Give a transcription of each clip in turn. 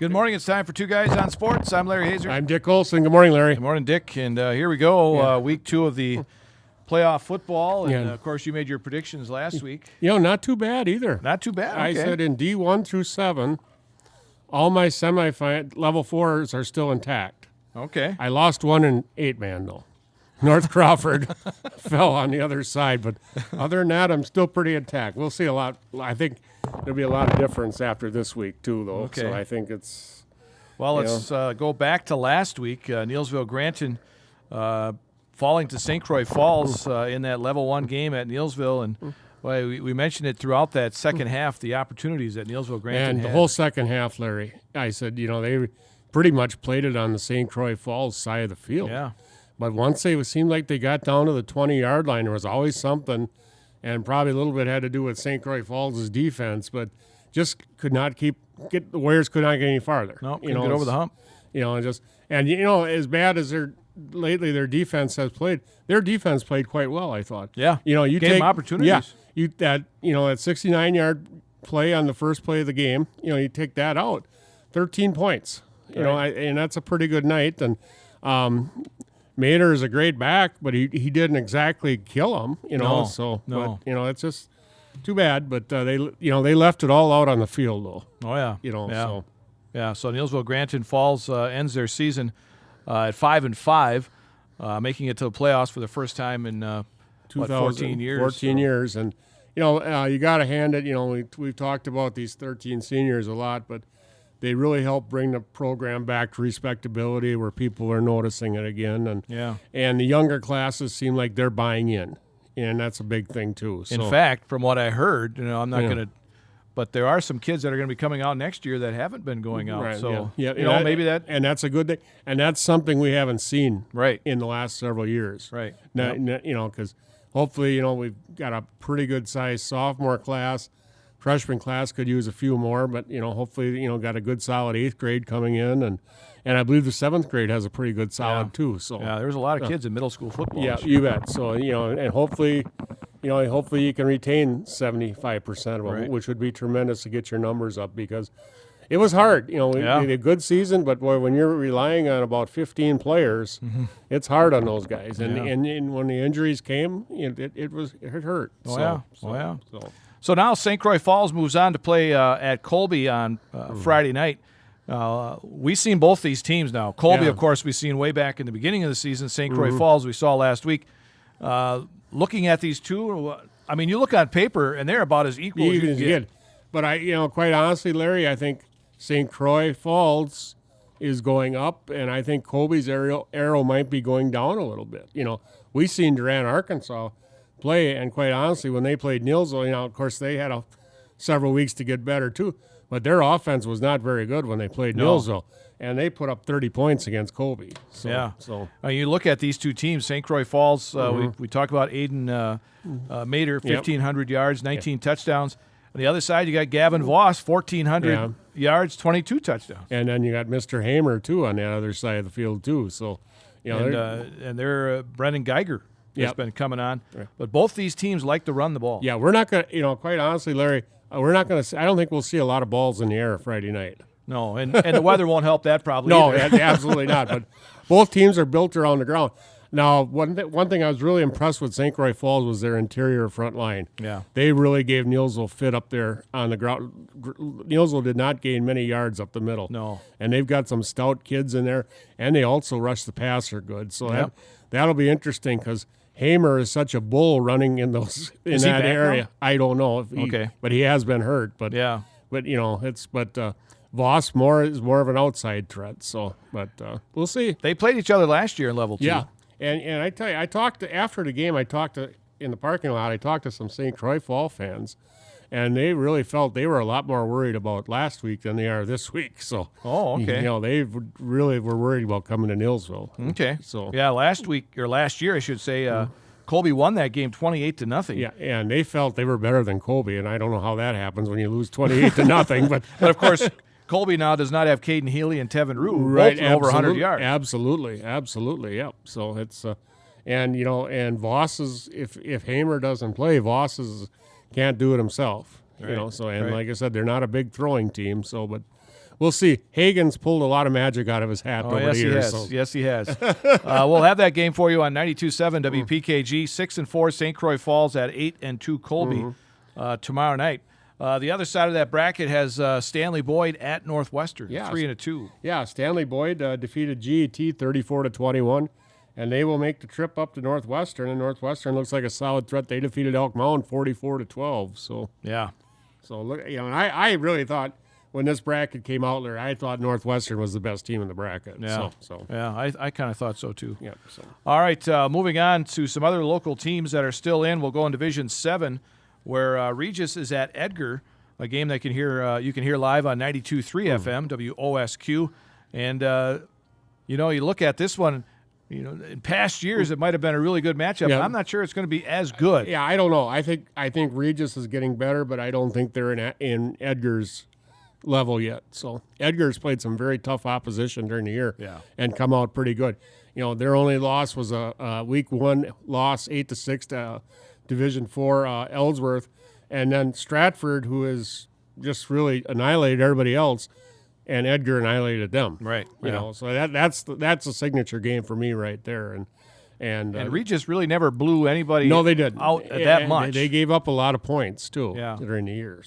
Good morning. It's time for Two Guys on Sports. I'm Larry Hazer. I'm Dick Olson. Good morning, Larry. Good morning, Dick. And here we go. Week 2 of the playoff football. And, of course, you made your predictions last week. Not too bad either. Not too bad. I Okay. said in D1 through 7, all my semifinal level 4s are still intact. Okay. I lost one in 8-man, though. North Crawford fell on the other side. But other than that, I'm still pretty intact. We'll see a lot. I think there'll be a lot of difference after this week, too, though. Okay. So I think it's... Well, let's go back to last week. Neillsville-Granton falling to St. Croix Falls in that level 1 game at Neillsville. And well, we mentioned it throughout that second half, the opportunities that Neillsville-Granton And had. the whole second half, Larry, I said, they pretty much played it on the St. Croix Falls side of the field. Yeah. But once they seemed like they got down to the 20-yard line, there was always something, and probably a little bit had to do with St. Croix Falls' defense, but just could not the Warriors could not get any farther. No, couldn't get over the hump. As bad as their defense has played, their defense played quite well, I thought. Yeah. You Gave them opportunities. Yeah. That 69-yard play on the first play of the game, you take that out, 13 points. And that's a pretty good night. And Mater is a great back, but he didn't exactly kill him, No. But, it's just too bad. But they left it all out on the field, though. Oh, yeah. So. Yeah, so Neillsville-Granton Falls ends their season at 5-5, making it to the playoffs for the first time in 14 years. 14 years. And, you got to hand it, we've talked about these 13 seniors a lot, but they really helped bring the program back to respectability where people are noticing it again. And the younger classes seem like they're buying in, and that's a big thing, too. So. In fact, from what I heard, I'm not going to – but there are some kids that are going to be coming out next year that haven't been going out. Right, so, maybe that – and that's a good thing. And that's something we haven't seen in the last several years. Right. Because hopefully, we've got a pretty good-sized sophomore class. Freshman class could use a few more, but, hopefully, got a good solid 8th grade coming in. And I believe the 7th grade has a pretty good solid, too. So yeah, there's a lot of kids in middle school football. Yeah, you bet. So, and hopefully – hopefully you can retain 75% of them, which would be tremendous to get your numbers up because it was hard. We had a good season, but boy, when you're relying on about 15 players, it's hard on those guys. And when the injuries came, it hurt. So now St. Croix Falls moves on to play at Colby on Friday night. We've seen both these teams now. Colby, of course, we've seen way back in the beginning of the season. St. Croix Falls we saw last week. Looking at these two, I mean, you look on paper, and they're about as equal as you can get. But quite honestly, Larry, I think St. Croix Falls is going up, and I think Colby's arrow might be going down a little bit. We've seen Durant, Arkansas play, and quite honestly, when they played Neillsville, of course, they had several weeks to get better too, but their offense was not very good when they played Neillsville. And they put up 30 points against Colby. So you look at these two teams, St. Croix Falls, we talked about Aiden Mater, 1,500 yards, 19 touchdowns. On the other side, you got Gavin Voss, 1,400 yards, 22 touchdowns. And then you got Mr. Hamer, too, on the other side of the field, too. So, and they're Brendan Geiger has been coming on. Right. But both these teams like to run the ball. Yeah, we're not going to, quite honestly, Larry, we're not going to, I don't think we'll see a lot of balls in the air Friday night. No, and the weather won't help that probably either. No, absolutely not. But both teams are built around the ground. Now, one thing I was really impressed with St. Croix Falls was their interior front line. Yeah. They really gave Neillsville fit up there on the ground. Neillsville did not gain many yards up the middle. No. And they've got some stout kids in there, and they also rush the passer good. So that'll be interesting because Hamer is such a bull running in that area. Now? I don't know. But he has been hurt. But Voss is more of an outside threat, we'll see. They played each other last year in level 2. Yeah, and I tell you, after the game, in the parking lot, I talked to some St. Croix Fall fans, and they really felt they were a lot more worried about last week than they are this week. So, they really were worried about coming to Neillsville. Okay. So last year, I should say, Colby won that game 28-0. Yeah, and they felt they were better than Colby, and I don't know how that happens when you lose 28-0. But of course, Colby now does not have Caden Healy and Tevin Rue, both over 100 yards. Absolutely, yep. So it's and Voss is if Hamer doesn't play, Voss can't do it himself. Right. Like I said, they're not a big throwing team. So, but we'll see. Hagen's pulled a lot of magic out of his hat over yes, the years. he has. So. Yes, he has. We'll have that game for you on 92.7 WPKG. 6-4 St. Croix Falls at 8-2 Colby tomorrow night. The other side of that bracket has Stanley Boyd at Northwestern, 3-2. Yeah, Stanley Boyd defeated GET 34-21, and they will make the trip up to Northwestern. And Northwestern looks like a solid threat. They defeated Elk Mound 44-12. So yeah. So look, and I really thought when this bracket came out there, I thought Northwestern was the best team in the bracket. Yeah. Yeah, I kind of thought so too. Yeah. So. All right, moving on to some other local teams that are still in. We'll go in Division 7. Where Regis is at Edgar, a game that you can hear live on 92.3 FM, WOSQ. And, you look at this one, in past years it might have been a really good matchup. Yeah. I'm not sure it's going to be as good. Yeah, I don't know. I think Regis is getting better, but I don't think they're in Edgar's level yet. So Edgar's played some very tough opposition during the year and come out pretty good. Their only loss was a week 1 loss, 8-6 to Division 4 Ellsworth, and then Stratford, who has just really annihilated everybody else, and Edgar annihilated them. Right. So that's a signature game for me right there. And Regis really never blew anybody they didn't. out that much. They gave up a lot of points too during the year.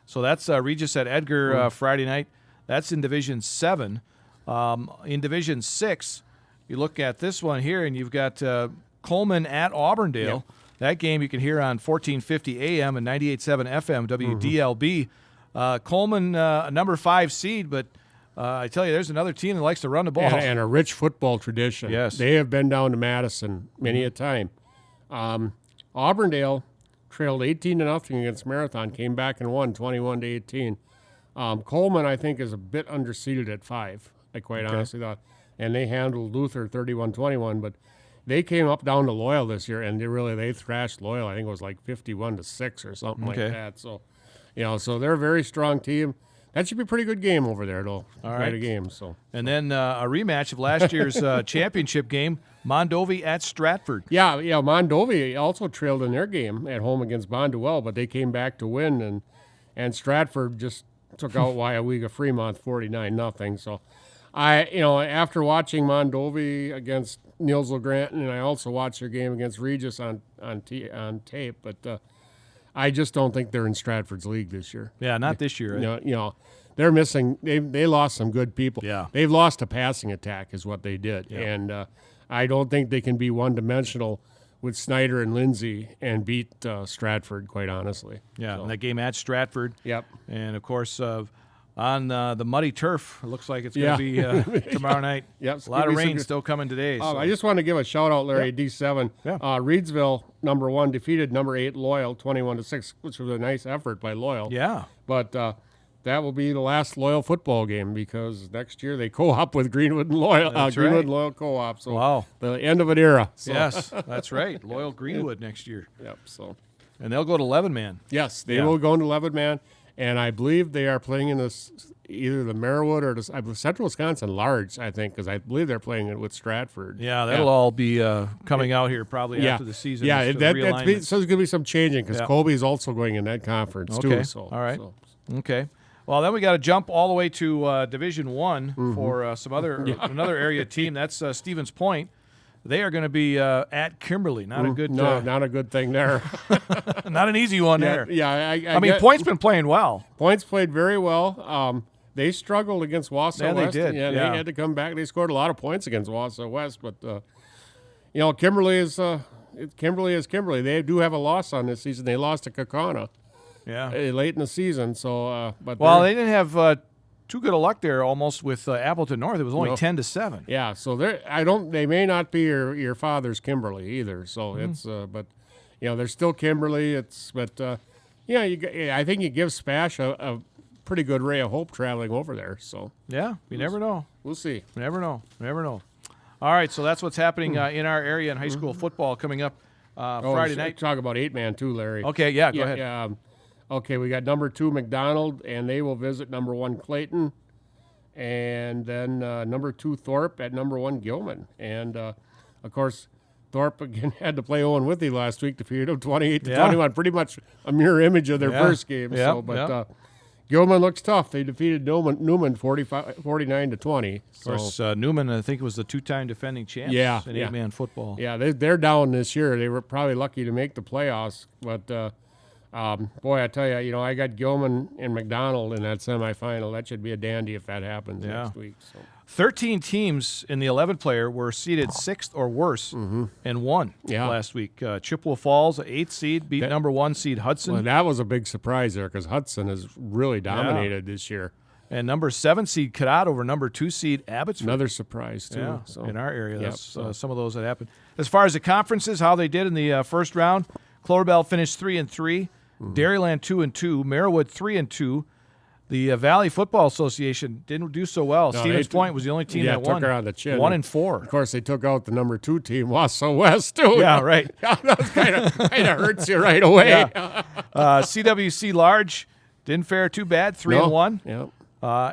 So that's Regis at Edgar Friday night. That's in Division 7. In Division 6, you look at this one here, and you've got Coleman at Auburndale. Yeah. That game you can hear on 1450 AM and 98.7 FM, WDLB. Coleman, a number 5 seed, but I tell you, there's another team that likes to run the ball. And a rich football tradition. Yes. They have been down to Madison many a time. Auburndale trailed 18-0 against Marathon, came back and won 21-18. Coleman, I think, is a bit underseeded at 5, I quite honestly thought. And they handled Luther 31-21, but they came up down to Loyal this year, and they thrashed Loyal. I think it was like 51-6 or something like that. So, so they're a very strong team. That should be a pretty good game over there, though. All right. A game. And then a rematch of last year's championship game, Mondovi at Stratford. Yeah. Mondovi also trailed in their game at home against Bonduel, but they came back to win, and Stratford just took out Waiawega Fremont 49-0. So, after watching Mondovi against Niels LeGrant, and I also watched their game against Regis on tape, but I just don't think they're in Stratford's league this year. Yeah, not this year. They're missing. They lost some good people. Yeah, they've lost a passing attack, is what they did, and I don't think they can be one-dimensional with Snyder and Lindsay and beat Stratford. Quite honestly. Yeah, and that game at Stratford. Yep. And of course, on the muddy turf, it looks like it's going to be tomorrow night. Yep. A lot of rain still coming today. So. I just want to give a shout out, Larry, D7. Yeah. Reidsville, number 1, defeated number 8 Loyal 21-6, which was a nice effort by Loyal. Yeah. But that will be the last Loyal football game because next year they co-op with Greenwood and Loyal. Greenwood and Loyal co-op. So wow. The end of an era. So. Yes, that's right. Loyal Greenwood next year. Yep. So. And they'll go to 11-man. Yes, they will go into 11-man. And I believe they are playing in this either the Merriwood or the Central Wisconsin Large, I think, because I believe they're playing it with Stratford. Yeah, that'll all be coming out here probably after the season. Yeah, so there's going to be some changing because Colby is also going in that conference too. So, all right. Okay. Well, then we got to jump all the way to Division 1 for some other another area team. That's Stevens Point. They are going to be at Kimberly. Not a good. Not a good thing there. Not an easy one there. Yeah, I mean, Point's been playing well. Point's played very well. They struggled against Wausau West. They did. Yeah, they had to come back. They scored a lot of points against Wausau West, but Kimberly is Kimberly. They do have a loss on this season. They lost to Kaukauna. Yeah. Late in the season. So, but they didn't have too good a luck there. Almost with Appleton North, it was only 10-7. Yeah. So they may not be your father's Kimberly either. So it's but they're still Kimberly. I think you give Spash a pretty good ray of hope traveling over there. So yeah, you never know. We'll see. You never know. All right, so that's what's happening in our area in high school football coming up Friday night. Talk about 8-man too, Larry. Okay, yeah, go ahead. Okay, we got number 2 McDonald, and they will visit number 1 Clayton, and then number 2 Thorpe at number 1 Gilman, and of course Thorpe again had to play Owen Withy last week, defeated him 28-21, pretty much a mirror image of their first game. Gilman looks tough. They defeated Newman 49-20. Of course, Newman, I think, was the two-time defending champs in eight-man football. Yeah, they're down this year. They were probably lucky to make the playoffs. But, boy, I tell you, I got Gilman and McDonald in that semifinal. That should be a dandy if that happens next week. So. 13 teams in the 11-player were seeded 6th or worse and won last week. Chippewa Falls, 8th seed, beat number 1 seed Hudson. Well, that was a big surprise there because Hudson has really dominated this year. And number 7 seed Cadott over number 2 seed Abbotsford. Another surprise, too. Yeah, so. In our area. That's some of those that happened. As far as the conferences, how they did in the first round, Cloverbell finished 3-3, Dairyland 2-2, Merriwood 3-2. The Valley Football Association didn't do so well. Stevens Point was the only team that won. Took her on the chin. 1-4. Of course, they took out the number 2 team, Wausau West, too. Yeah, right. That kind of hurts you right away. Yeah. CWC Large didn't fare too bad, 3-1. Yeah.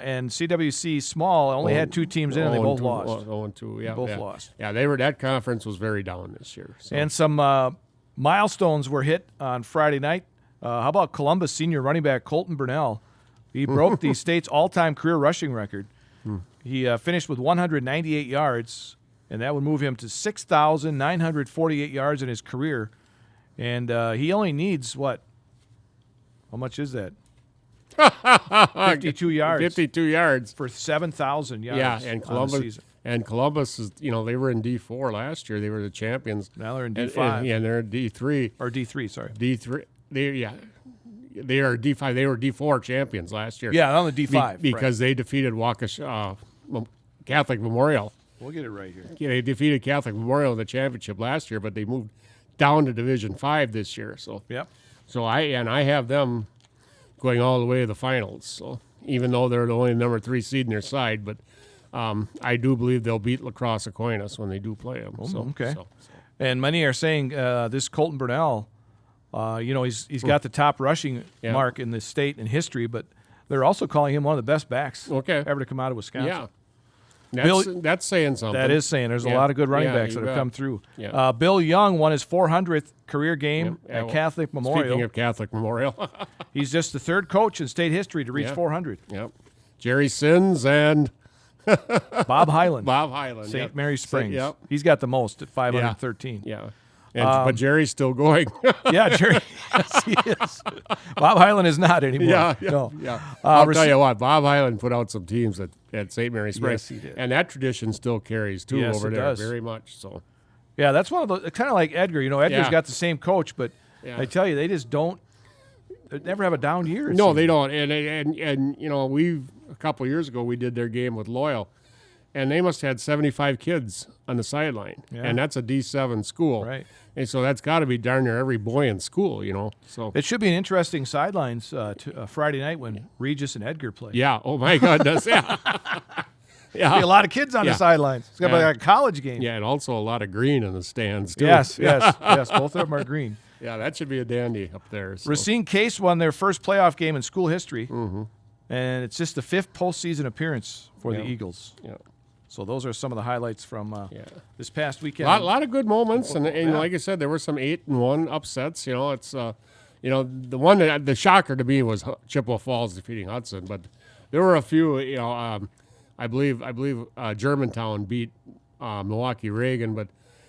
And CWC Small only had 2 teams in, and they both lost. 0-2, yeah. Both lost. Yeah, that conference was very down this year. So. And some milestones were hit on Friday night. How about Columbus senior running back Colton Burnell? He broke the state's all-time career rushing record. He finished with 198 yards, and that would move him to 6,948 yards in his career. And he only needs, what? How much is that? 52 yards. 52 yards. For 7,000 yards. Yeah, and Columbus is, they were in D4 last year. They were the champions. Now they're in D5. And they're in D3. Or D3, sorry. D3. They are D5. They were D4 champions last year. Yeah, on the D5. Because they defeated Waukesha Catholic Memorial. We'll get it right here. Yeah, they defeated Catholic Memorial in the championship last year, but they moved down to Division 5 this year. So So I have them going all the way to the finals. So even though they're the only number 3 seed in their side, but I do believe they'll beat La Crosse Aquinas when they do play them. Okay. And many are saying this Colton Burnell. He's got the top rushing mark in the state in history, but they're also calling him one of the best backs ever to come out of Wisconsin. Yeah, that's saying something. That is saying there's a lot of good running backs that have come through. Yeah. Bill Young won his 400th career game at Catholic Memorial. Speaking of Catholic Memorial. He's just the 3rd coach in state history to reach 400. Yep. Jerry Sins and Bob Hyland. St. Mary's Springs. He's got the most at 513. Yeah. But Jerry's still going. Yeah, Jerry. Yes, he is. Bob Hyland is not anymore. Yeah. I'll tell you what, Bob Hyland put out some teams at St. Mary's Springs. Yes, he did. And that tradition still carries, too, over there. Does. Very much so. Yeah, that's one of the, kind of like Edgar. Edgar's got the same coach, but I tell you, they just don't, they never have a down year. No, they don't. And a couple of years ago, we did their game with Loyal. And they must have had 75 kids on the sideline. Yeah. And that's a D7 school. Right. And so that's got to be darn near every boy in school, So it should be an interesting sidelines Friday night when Regis and Edgar play. Yeah. Oh, my goodness. Yeah. Be a lot of kids on the sidelines. It's going to be like a college game. Yeah, and also a lot of green in the stands, too. Yes. Both of them are green. Yeah, that should be a dandy up there. So. Racine Case won their first playoff game in school history. And it's just the 5th postseason appearance for the Eagles. Yeah. So those are some of the highlights from this past weekend. A lot of good moments, and like I said, there were some 8-1 upsets. It's the one that the shocker to me was Chippewa Falls defeating Hudson, but there were a few. I believe Germantown beat Milwaukee Reagan, but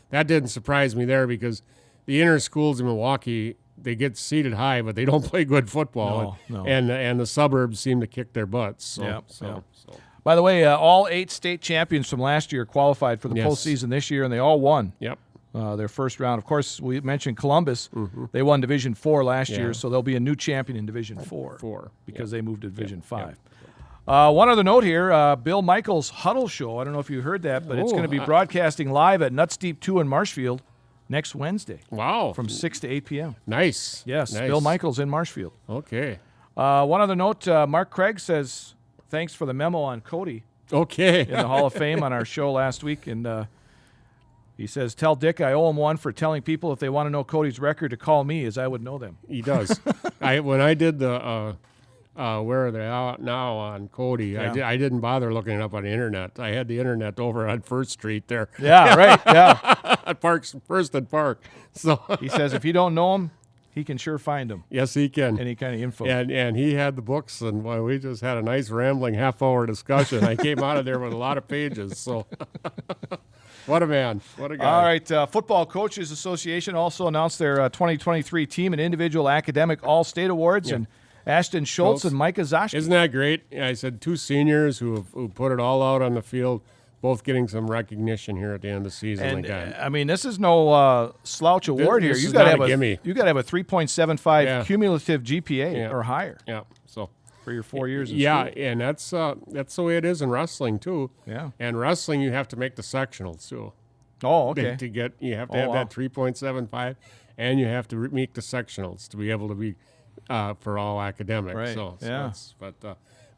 that didn't surprise me there because the inner schools in Milwaukee, they get seated high, but they don't play good football. No. And the suburbs seem to kick their butts. So. By the way, all 8 state champions from last year qualified for the postseason this year, and they all won their first round. Of course, we mentioned Columbus. They won Division 4 last year, so they'll be a new champion in Division 4 because they moved to Division 5. One other note here, Bill Michaels' Huddle Show. I don't know if you heard that, but it's going to be broadcasting live at Nuts Deep 2 in Marshfield next Wednesday. Wow. From 6 to 8 p.m. Nice. Yes, nice. Bill Michaels in Marshfield. Okay. One other note, Mark Craig says, thanks for the memo on Cody. Okay. In the Hall of Fame on our show last week. And he says, tell Dick I owe him one for telling people if they want to know Cody's record to call me, as I would know them. He does. When I did the where are they out now on Cody, I didn't bother looking it up on the internet. I had the internet over on First Street there. Yeah, right. Yeah. At First and Park. So he says, if you don't know him, he can sure find them. Yes, he can. Any kind of info. And he had the books, and boy, we just had a nice rambling half-hour discussion. I came out of there with a lot of pages. So, what a man! What a guy! All right, Football Coaches Association also announced their 2023 team and individual academic All-State Awards, and Ashton Schultz and Micah Zoschke. Isn't that great? I said 2 seniors who put it all out on the field, both getting some recognition here at the end of the season. And again. I mean, this is no slouch award here. This You is got to not have a gimme. You got to have a 3.75 Yeah. cumulative GPA Yeah. or higher Yeah. So. for your 4 years. In Yeah, school. and that's the way it is in wrestling too. Yeah. And wrestling, you have to make the sectionals too. Oh, okay. To get, you have to have wow. that 3.75, and you have to meet the sectionals to be able to be for all academics. Right. So Yeah.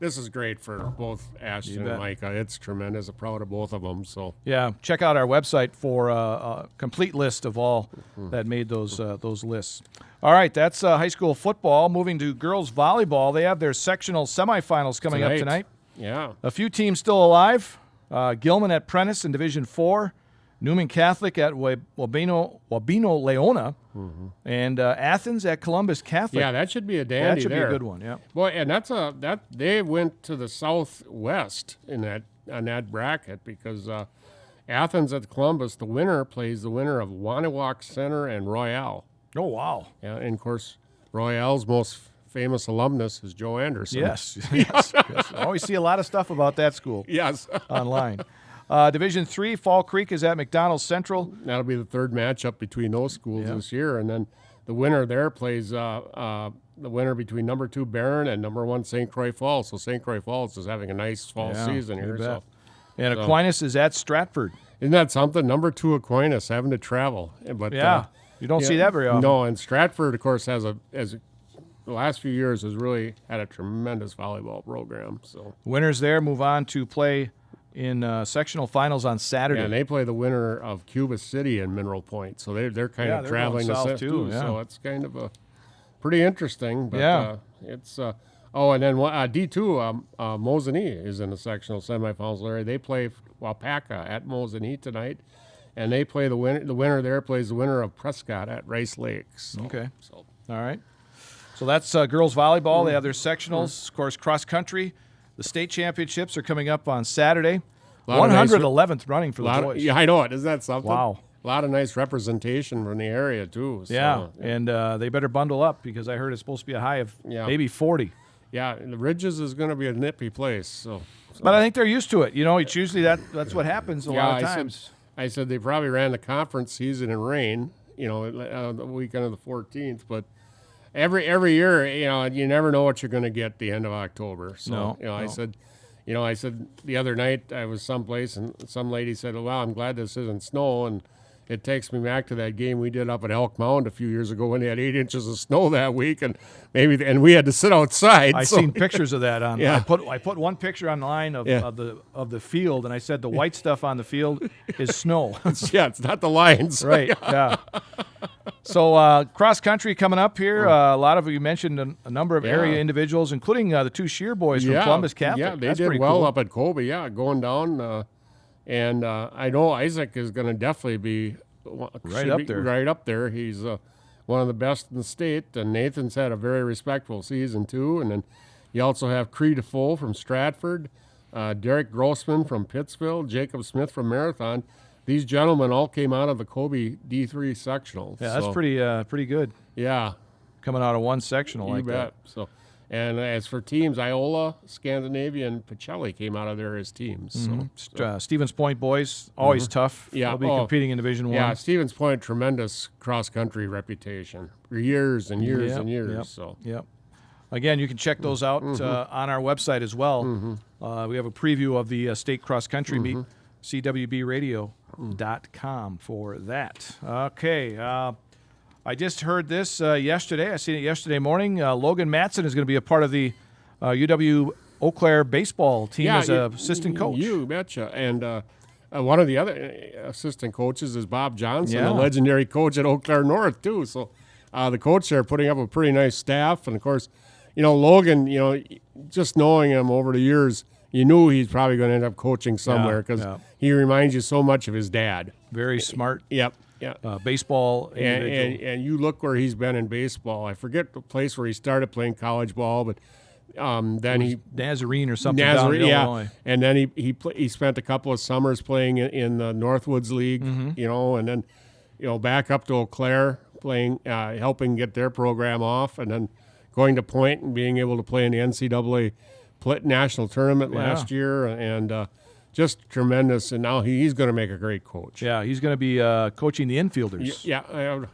this is great for both Ashton bet. and Micah. It's tremendous. I'm proud of both of them. So Yeah, check out our website for a complete list of all that made those lists. All right, that's high school football. Moving to girls volleyball, they have their sectional semifinals coming up tonight. Yeah. A few teams still alive. Gilman at Prentice in Division 4, Newman Catholic at Wabeno Leona, and Athens at Columbus Catholic. Yeah, that should be a dandy. that should there. be a good one. Yeah. Boy, and that they went to the southwest on that bracket because Athens at Columbus, the winner plays the winner of Wanawak Center and Royale. Oh wow. Yeah, and of course Royale's most famous alumnus is Joe Anderson. Yes. yes. I always see a lot of stuff about that school Yes. online. Division 3, Fall Creek is at McDonald Central. That'll be the third matchup between those schools this year, and then the winner there plays the winner between number 2 Barron and number 1 St. Croix Falls. So St. Croix Falls is having a nice fall season you here. bet. So And Aquinas is at Stratford. isn't that something? Number 2 Aquinas having to travel, but Yeah. You don't see that very often. No, and Stratford, of course, has the last few years has really had a tremendous volleyball program. So Winners there move on to play in sectional finals on Saturday. and they play the winner of Cuba City and Mineral Point. So they're kind Yeah, of they're traveling going south south too, yeah. So it's kind of a pretty interesting. But Yeah. it's and then D2 Mosinee is in the sectional semifinals. Larry, they play Wapaka at Mosinee tonight, and they play the winner. The winner there plays the winner of Prescott at Rice Lakes. So, Okay. So All right. So that's girls volleyball. They have their sectionals. Of course, cross country. The state championships are coming up on Saturday. Lot of nice 111th running for the boys. yeah, I know it. Isn't that something? Wow. A lot of nice representation from the area too. So, Yeah, and they better bundle up because I heard it's supposed to be a high of maybe 40. Yeah, the Ridges is going to be a nippy place. So. But I think they're used to it. You know, it's usually that's what happens a lot of times. I said they probably ran the conference season in rain, the weekend of the 14th. But every year, you never know what you're going to get at the end of October. So, No. I said the other night I was someplace and some lady said, well, I'm glad this isn't snow. And it takes me back to that game we did up at Elk Mound a few years ago when they had 8 inches of snow that week, and we had to sit outside. I seen pictures of that on. Yeah. I put one picture online of the field, and I said the white stuff on the field is snow. Yeah, it's not the Lions. Right. Yeah. So cross country coming up here. A lot of you mentioned a number of area individuals, including the 2 Shear boys from Columbus Catholic. Yeah, they That's did pretty well cool. up at Colby. Yeah, going down, and I know Isaac is going to definitely be Right up there. He's one of the best in the state, and Nathan's had a very respectful season too. And then you also have Cree DeFoe from Stratford, Derek Grossman from Pittsville, Jacob Smith from Marathon. These gentlemen all came out of the Colby D3 sectional. Yeah, that's pretty good. Yeah, Coming out of one sectional you like bet. that. So, and as for teams, Iola, Scandinavia, and Pacelli came out of there as teams. So, Stevens Point boys, always tough. Yeah, They'll be competing in Division 1. yeah, Stevens Point, tremendous cross-country reputation for years and years and years. Yep, So, yep. Again, you can check those out on our website as well. We have a preview of the state cross-country meet, cwbradio.com for that. Okay. I just heard this yesterday. I seen it yesterday morning. Logan Matson is going to be a part of the UW Eau Claire baseball team as an assistant coach. You betcha. And one of the other assistant coaches is Bob Johnson, Yeah. the legendary coach at Eau Claire North, too. So the coach there putting up a pretty nice staff. And, of course, Logan, just knowing him over the years, you knew he's probably going to end up coaching somewhere because yeah. he reminds you so much of his dad. Very smart. Yep. Yeah. Baseball individual. And you look where he's been in baseball. I forget the place where he started playing college ball, but then he Nazarene or something down in Illinois. And then he spent a couple of summers playing in the Northwoods League, Mm-hmm. and then back up to Eau Claire playing, helping get their program off, and then going to Point and being able to play in the NCAA national tournament last year, and just tremendous. And now he's going to make a great coach. Yeah, he's going to be coaching the infielders. Yeah.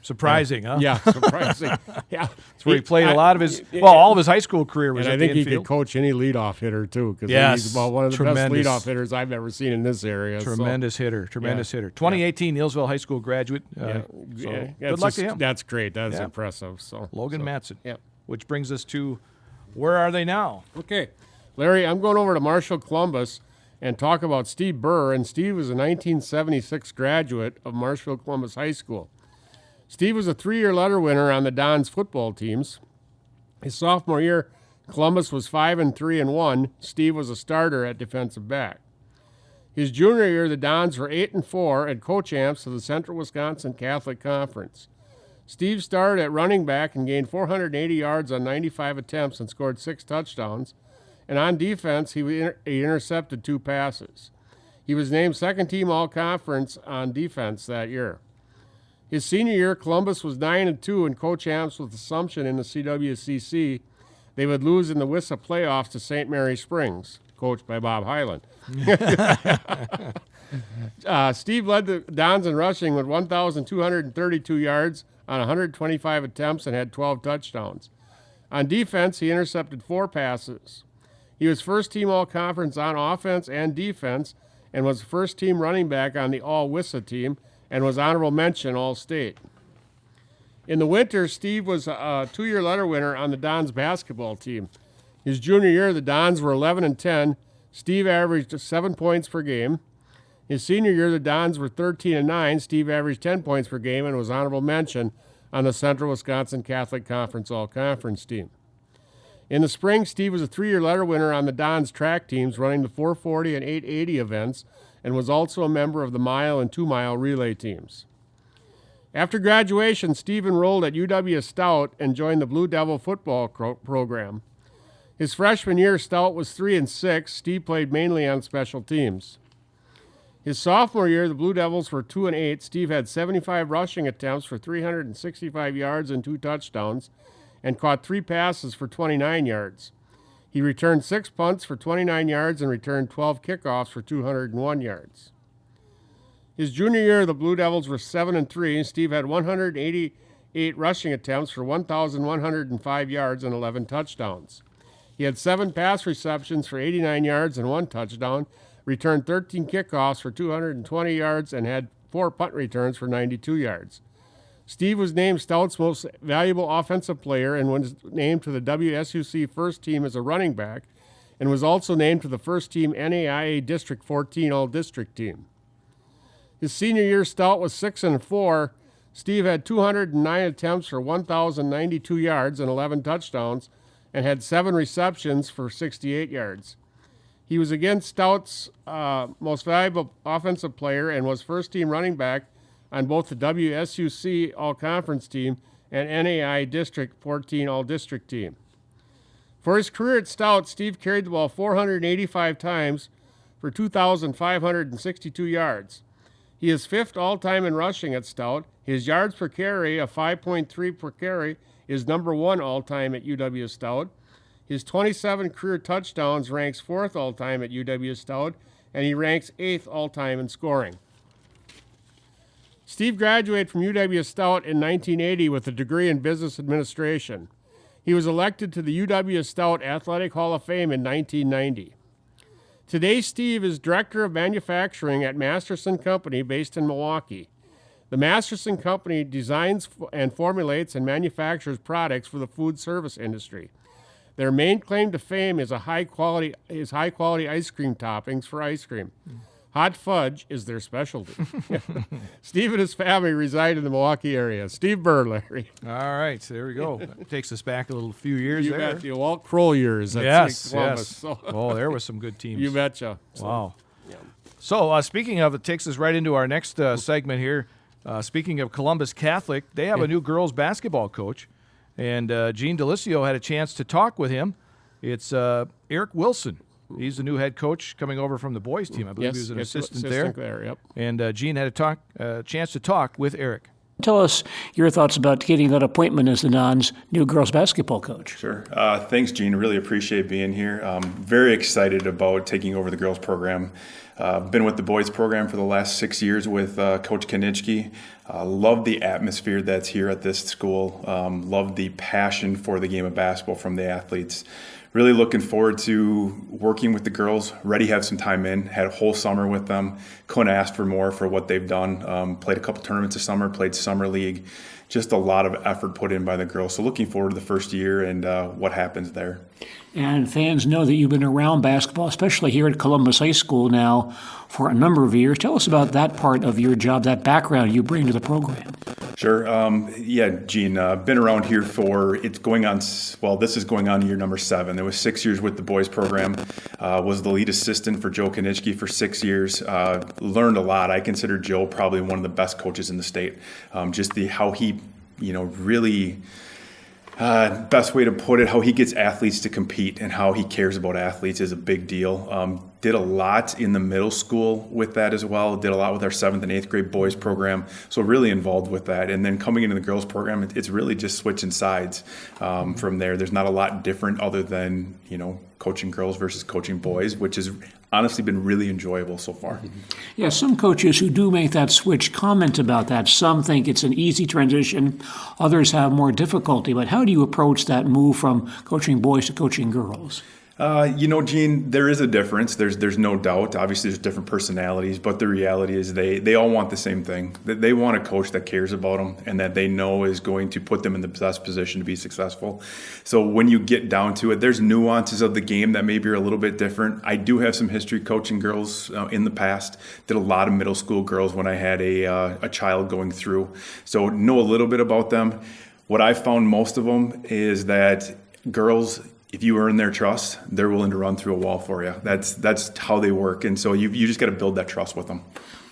Surprising, huh? Yeah, surprising. Yeah, That's where he played a lot of his, all of his high school career was and at I think the he could infield. coach any leadoff hitter too, because Yes, he's about one of the tremendous. best leadoff hitters I've ever seen in this area. Tremendous hitter. 2018 Neilsville High School graduate. Good luck to him. That's great. That's impressive. So Logan Matson. Yeah. Which brings us to, where are they now? Okay, Larry, I'm going over to Marshall Columbus and talk about Steve Burr. And Steve was a 1976 graduate of Marshall Columbus High School. Steve was a 3-year letter winner on the Dons football teams. His sophomore year, Columbus was 5-3-1. Steve was a starter at defensive back. His junior year, the Dons were 8-4 and co-champs of the Central Wisconsin Catholic Conference. Steve started at running back and gained 480 yards on 95 attempts and scored 6 touchdowns. And on defense, he intercepted 2 passes. He was named second-team All-Conference on defense that year. His senior year, Columbus was 9-2 and co-champs with Assumption in the CWCC. They would lose in the WISA playoffs to St. Mary Springs, coached by Bob Hyland. Steve led the Dons in rushing with 1,232 yards on 125 attempts and had 12 touchdowns. On defense, he intercepted 4 passes. He was first-team All-Conference on offense and defense and was first-team running back on the All-WISA team and was honorable mention All-State. In the winter, Steve was a 2-year letter winner on the Dons basketball team. His junior year, the Dons were 11-10. Steve averaged 7 points per game. His senior year, the Dons were 13-9. Steve averaged 10 points per game and was honorable mention on the Central Wisconsin Catholic Conference All-Conference team. In the spring, Steve was a 3-year letter winner on the Dons track teams, running the 440 and 880 events, and was also a member of the mile and 2-mile relay teams. After graduation, Steve enrolled at UW Stout and joined the Blue Devil football program. His freshman year, Stout was 3-6. Steve played mainly on special teams. His sophomore year, the Blue Devils were 2-8. Steve had 75 rushing attempts for 365 yards and 2 touchdowns, and caught 3 passes for 29 yards. He returned 6 punts for 29 yards and returned 12 kickoffs for 201 yards. His junior year, the Blue Devils were 7-3. Steve had 188 rushing attempts for 1,105 yards and 11 touchdowns. He had 7 pass receptions for 89 yards and 1 touchdown, returned 13 kickoffs for 220 yards, and had 4 punt returns for 92 yards. Steve was named Stout's most valuable offensive player and was named to the WSUC first team as a running back, and was also named to the first team NAIA District 14 All-District team. His senior year, Stout was 6-4. Steve had 209 attempts for 1,092 yards and 11 touchdowns, and had 7 receptions for 68 yards. He was again Stout's most valuable offensive player and was first-team running back on both the WSUC All-Conference team and NAI District 14 All-District team. For his career at Stout, Steve carried the ball 485 times for 2,562 yards. He is 5th all-time in rushing at Stout. His yards per carry of 5.3 per carry is number 1 all-time at UW Stout. His 27 career touchdowns ranks 4th all-time at UW Stout, and he ranks 8th all-time in scoring. Steve graduated from UW Stout in 1980 with a degree in business administration. He was elected to the UW Stout Athletic Hall of Fame in 1990. Today, Steve is Director of Manufacturing at Masterson Company based in Milwaukee. The Masterson Company designs and formulates and manufactures products for the food service industry. Their main claim to fame is high quality ice cream toppings for ice cream. Hot fudge is their specialty. Steve and his family reside in the Milwaukee area. Steve Burr, Larry. All right, so there we go. Takes us back a few years You there. bet. The Walt Kroll years. At Yes, St. Columbus. yes. So, Oh, there was some good teams. you betcha. So, Wow. So speaking of, it takes us right into our next segment here. Speaking of Columbus Catholic, they have a new girls basketball coach, and Gene Delisio had a chance to talk with him. It's Eric Wilson. He's the new head coach coming over from the boys team. I believe yes, he was an it's assistant there. Yep. And Gene had a chance to talk with Eric. Tell us your thoughts about getting that appointment as the Non's new girls basketball coach. Sure. Thanks, Gene. Really appreciate being here. Very excited about taking over the girls program. Been with the boys program for the last 6 years with Coach Konitsky. Love the atmosphere that's here at this school. Love the passion for the game of basketball from the athletes. Really looking forward to working with the girls. Ready to have some time in. Had a whole summer with them. Couldn't ask for more for what they've done. Played a couple tournaments this summer. Played summer league. Just a lot of effort put in by the girls. So looking forward to the first year and what happens there. And fans know that you've been around basketball, especially here at Columbus High School now for a number of years. Tell us about that part of your job, that background you bring to the program. Sure. Gene, been around here this is going on year number 7. There was 6 years with the boys program. Was the lead assistant for Joe Konitsky for 6 years. Learned a lot. I consider Joe probably one of the best coaches in the state. Just how he, really... best way to put it, how he gets athletes to compete and how he cares about athletes is a big deal. Did a lot in the middle school with that as well. Did a lot with our 7th and 8th grade boys program. So really involved with that. And then coming into the girls program, it's really just switching sides from there. There's not a lot different other than, coaching girls versus coaching boys, which has honestly been really enjoyable so far. Yeah, some coaches who do make that switch comment about that. Some think it's an easy transition. Others have more difficulty. But how do you approach that move from coaching boys to coaching girls? Gene, there is a difference. There's no doubt. Obviously, there's different personalities, but the reality is they all want the same thing. They want a coach that cares about them and that they know is going to put them in the best position to be successful. So when you get down to it, there's nuances of the game that maybe are a little bit different. I do have some history coaching girls in the past. Did a lot of middle school girls when I had a child going through. So know a little bit about them. What I found most of them is that girls, if you earn their trust, they're willing to run through a wall for you. That's how they work. And so you just got to build that trust with them.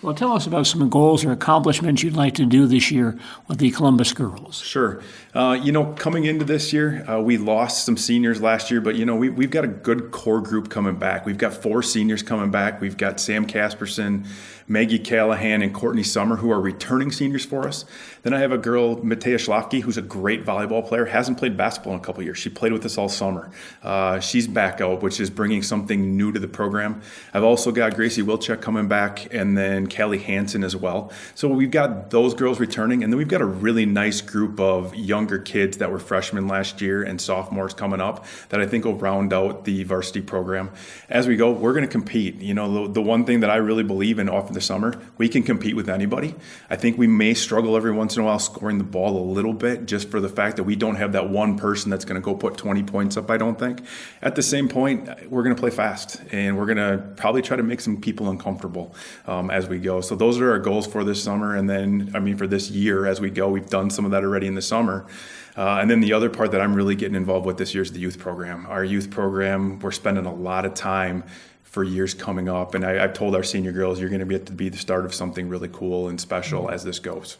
Well, tell us about some goals or accomplishments you'd like to do this year with the Columbus girls. Sure. Coming into this year, we lost some seniors last year, but, we've got a good core group coming back. We've got 4 seniors coming back. We've got Sam Casperson, Maggie Callahan, and Courtney Summer, who are returning seniors for us. Then I have a girl, Matea Schlafke, who's a great volleyball player, hasn't played basketball in a couple of years. She played with us all summer. She's back out, which is bringing something new to the program. I've also got Gracie Wilczek coming back, and then Callie Hansen as well. So we've got those girls returning, and then we've got a really nice group of younger kids that were freshmen last year and sophomores coming up that I think will round out the varsity program. As we go, we're going to compete. The one thing that I really believe in off of the summer, we can compete with anybody. I think we may struggle every once in a while scoring the ball a little bit just for the fact that we don't have that one person that's going to go put 20 points up, I don't think. At the same point, we're going to play fast, and we're going to probably try to make some people uncomfortable as we go. So those are our goals for this summer, and then, for this year as we go. We've done some of that already in the summer. And then the other part that I'm really getting involved with this year is the youth program. Our youth program, we're spending a lot of time for years coming up. And I've told our senior girls, you're going to get to be the start of something really cool and special as this goes.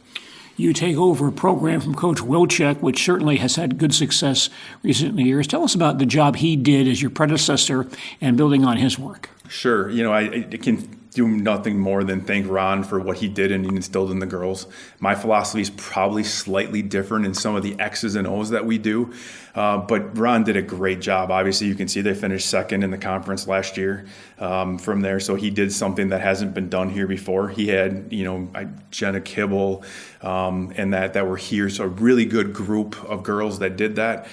You take over a program from Coach Wilczek, which certainly has had good success recent years. Tell us about the job he did as your predecessor and building on his work. Sure. I can do nothing more than thank Ron for what he did and he instilled in the girls. My philosophy is probably slightly different in some of the X's and O's that we do, but Ron did a great job. Obviously, you can see they finished second in the conference last year from there, so he did something that hasn't been done here before. He had, Jenna Kibble and that were here, so a really good group of girls that did that.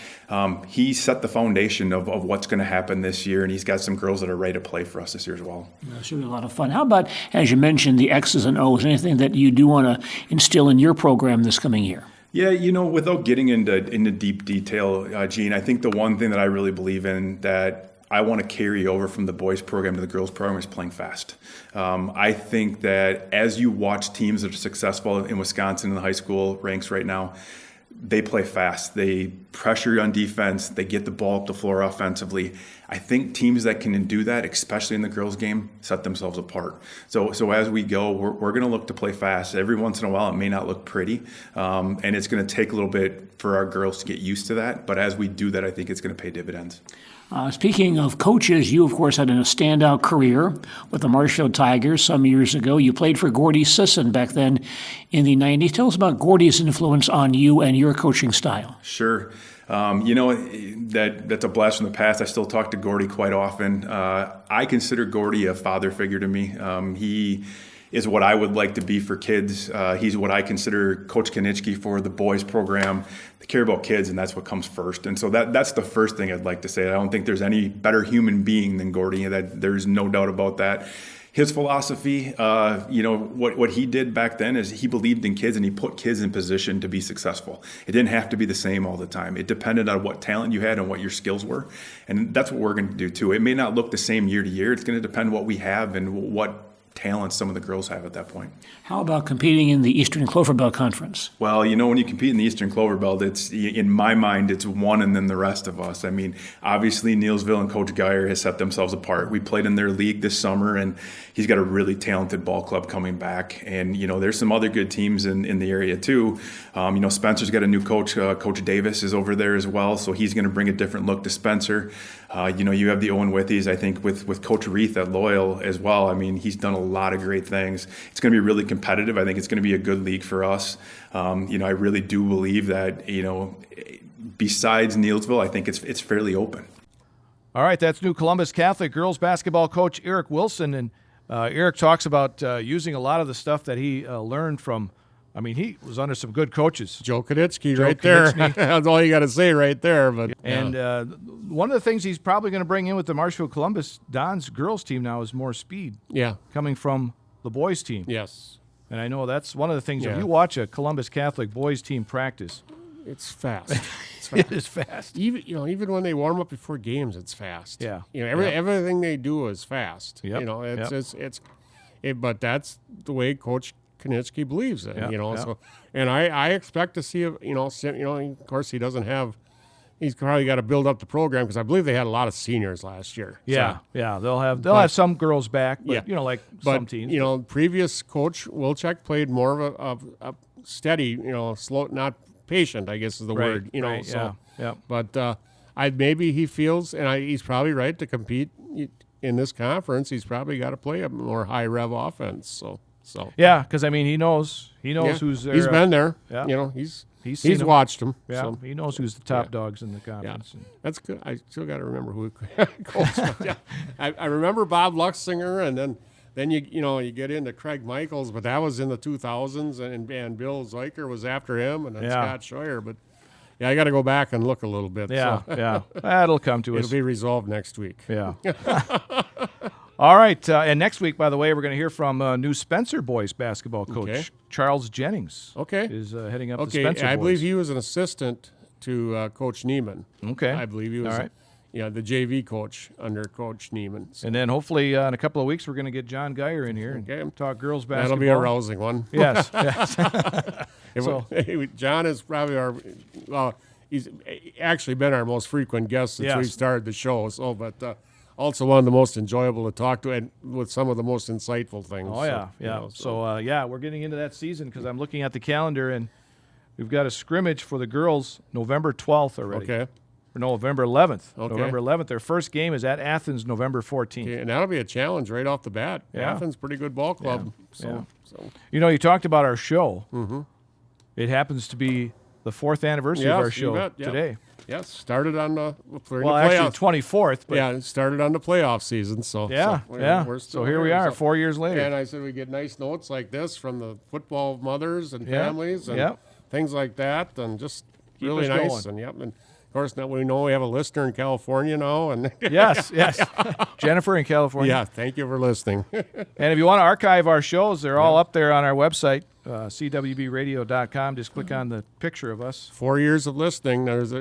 He set the foundation of what's going to happen this year, and he's got some girls that are ready to play for us this year as well. That's really a lot of fun. How about, as you mentioned, the X's and O's, anything that you do want to instill in your program this coming year? Yeah, without getting into deep detail, Gene, I think the one thing that I really believe in that I want to carry over from the boys program to the girls program is playing fast. I think that as you watch teams that are successful in Wisconsin in the high school ranks right now, they play fast. They pressure on defense. They get the ball up the floor offensively. I think teams that can do that, especially in the girls' game, set themselves apart. So as we go, we're going to look to play fast. Every once in a while, it may not look pretty, and it's going to take a little bit for our girls to get used to that. But as we do that, I think it's going to pay dividends. Speaking of coaches, you, of course, had a standout career with the Marshfield Tigers some years ago. You played for Gordy Sisson back then in the 90s. Tell us about Gordy's influence on you and your coaching style. Sure. That's a blast from the past. I still talk to Gordy quite often. I consider Gordy a father figure to me. He is what I would like to be for kids. He's what I consider Coach Konitsky for the boys program. They care about kids, and that's what comes first. And so that's the first thing I'd like to say. I don't think there's any better human being than Gordy. There's no doubt about that. His philosophy, what he did back then is he believed in kids and he put kids in position to be successful. It didn't have to be the same all the time. It depended on what talent you had and what your skills were. And that's what we're going to do too. It may not look the same year to year. It's going to depend what we have and what talents some of the girls have at that point. How about competing in the Eastern Clover Belt Conference? Well, when you compete in the Eastern Clover Belt, it's, in my mind, it's one and then the rest of us. I mean, obviously Neilsville and Coach Geyer has set themselves apart. We played in their league this summer, and he's got a really talented ball club coming back. And, there's some other good teams in the area too. Spencer's got a new coach. Coach Davis is over there as well, so he's going to bring a different look to Spencer. You have the Owen Withies, I think, with Coach Reith at Loyal as well. I mean, he's done a lot of great things. It's going to be really competitive. I think it's going to be a good league for us. I really do believe that, besides Neilsville, I think it's fairly open. All right, that's New Columbus Catholic girls basketball coach Eric Wilson. And Eric talks about using a lot of the stuff that he learned from, he was under some good coaches. Joe Konitsky right there. That's all you got to say right there. But And one of the things he's probably going to bring in with the Marshfield Columbus Dons girls team now is more speed. Yeah. Coming from the boys team. Yes. And I know that's one of the things. Yeah. If you watch a Columbus Catholic boys team practice, it's fast. it is fast. Even when they warm up before games, it's fast. Yeah. Everything they do is fast. Yep. But that's the way Coach Konitsky believes it. Yeah. So, and I expect to see of course he doesn't have. He's probably got to build up the program because I believe they had a lot of seniors last year. Yeah, they'll have some girls back, but some teams. Previous coach Wilczek played more of a steady, slow, not patient, I guess is the word. But maybe he feels, and he's probably right to compete in this conference. He's probably got to play a more high rev offense. So yeah, because he knows who's there. He's been there. Yeah. He's watched them. Yeah, so. he knows who's the top dogs in the conference. Yeah. That's good. I still got to remember who coach. I remember Bob Luxinger, and then you get into Craig Michaels, but that was in the 2000s, and Bill Zeicher was after him, and then Scott Scheuer. But I got to go back and look a little bit. Yeah, that'll come to us. It'll be resolved next week. Yeah. All right, and next week, by the way, we're going to hear from new Spencer boys basketball coach Charles Jennings. Okay, is heading up the Spencer boys. I believe he was an assistant to Coach Neiman. Okay, I believe he was. All right. The JV coach under Coach Neiman. So. And then hopefully in a couple of weeks we're going to get John Geyer in here and talk girls basketball. That'll be a rousing one. Yes. John is probably he's actually been our most frequent guest since we started the show. So, but also one of the most enjoyable to talk to, and with some of the most insightful things. Oh yeah. So we're getting into that season because I'm looking at the calendar and we've got a scrimmage for the girls November 12th already. Okay. Or November 11th. Okay. November 11th. Their first game is at Athens November 14th. Okay, and that'll be a challenge right off the bat. Yeah. Athens, pretty good ball club. Yeah. You talked about our show. Mm-hmm. It happens to be the 4th anniversary of our show today. Yes, started on the actually 24th. But it started on the playoff season. So we're still here we are 4 years later. And I said we get nice notes like this from the football mothers and families and things like that, and just keep really nice. Going. And and of course now we know we have a listener in California now. And yes, Jennifer in California. Yeah, thank you for listening. And if you want to archive our shows, they're all up there on our website. cwbradio.com. Just click on the picture of us. 4 years of listening. There's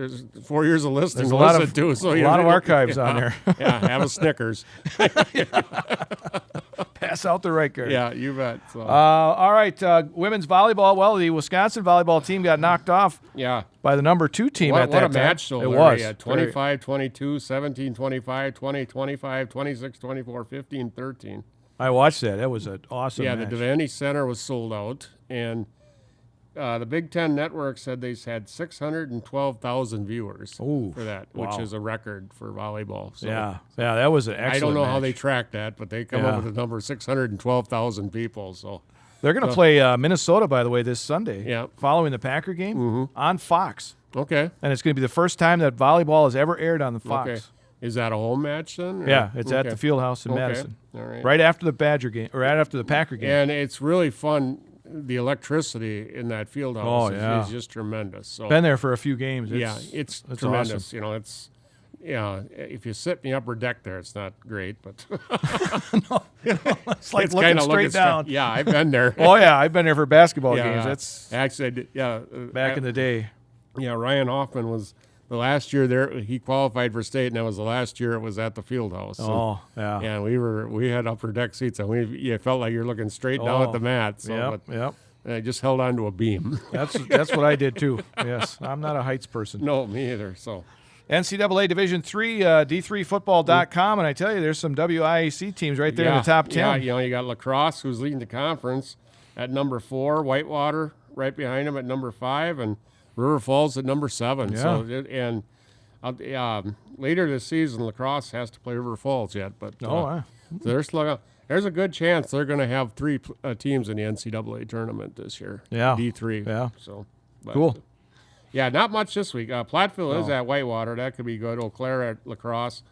4 years of listening There's to a lot listen of to. So a lot of archives on there. Yeah, have a Snickers. Pass out the right card. Yeah, you bet. So, All right, women's volleyball. Well, the Wisconsin volleyball team got knocked off yeah. by the number 2 team at that What a time. match, though. It Larry. was. Yeah, 25, 22, 17, 25, 20, 25, 26, 24, 15, 13. I watched that. That was an awesome Yeah, match. the Devaney Center was sold out, and the Big Ten Network said they had 612,000 viewers Ooh, for that, wow. which is a record for volleyball. So yeah, that was an excellent I don't know how match. they tracked that, but they come Yeah. up with the number 612,000 people. So They're going to play Minnesota, by the way, this Sunday. Yeah. Following the Packer game on Fox. okay, And it's going to be the first time that volleyball has ever aired on the Fox. okay, is that a home match then? or- Yeah, it's at okay. the Fieldhouse in Okay. Madison. All right. Right after the Badger game, or right after the Packer game. And it's really fun. The electricity in that field house Oh, yeah. is just tremendous. So Been there for a few games. yeah, it's it's tremendous. awesome. You know, it's if you sit in the upper deck there, it's not great, but It's like it's looking kind of straight down. Yeah, I've been there. Oh yeah, I've been there for basketball yeah, games. That's actually, I did, yeah. back in the day. Yeah, Ryan Hoffman was the last year there. He qualified for state, and that was the last year it was at the field house. Oh yeah. And we had upper deck seats, and you felt like you're looking straight down Oh, at the mat. So, Yep. but Yep. I just held on to a beam. That's what I did too. Yes, I'm not a heights person. No, me either. So. NCAA Division III, D3Football.com, and I tell you, there's some WIAC teams right there in the top 10. Yeah, you know, you got La Crosse, who's leading the conference at number 4, Whitewater right behind them at number 5, and River Falls at number 7. Yeah. So, later this season, La Crosse has to play River Falls yet, but there's a good chance they're going to have 3 teams in the NCAA tournament this year. Yeah. D3. Yeah. So Cool. Yeah, not much this week. Platteville is at Whitewater. That could be good. Eau Claire at La Crosse.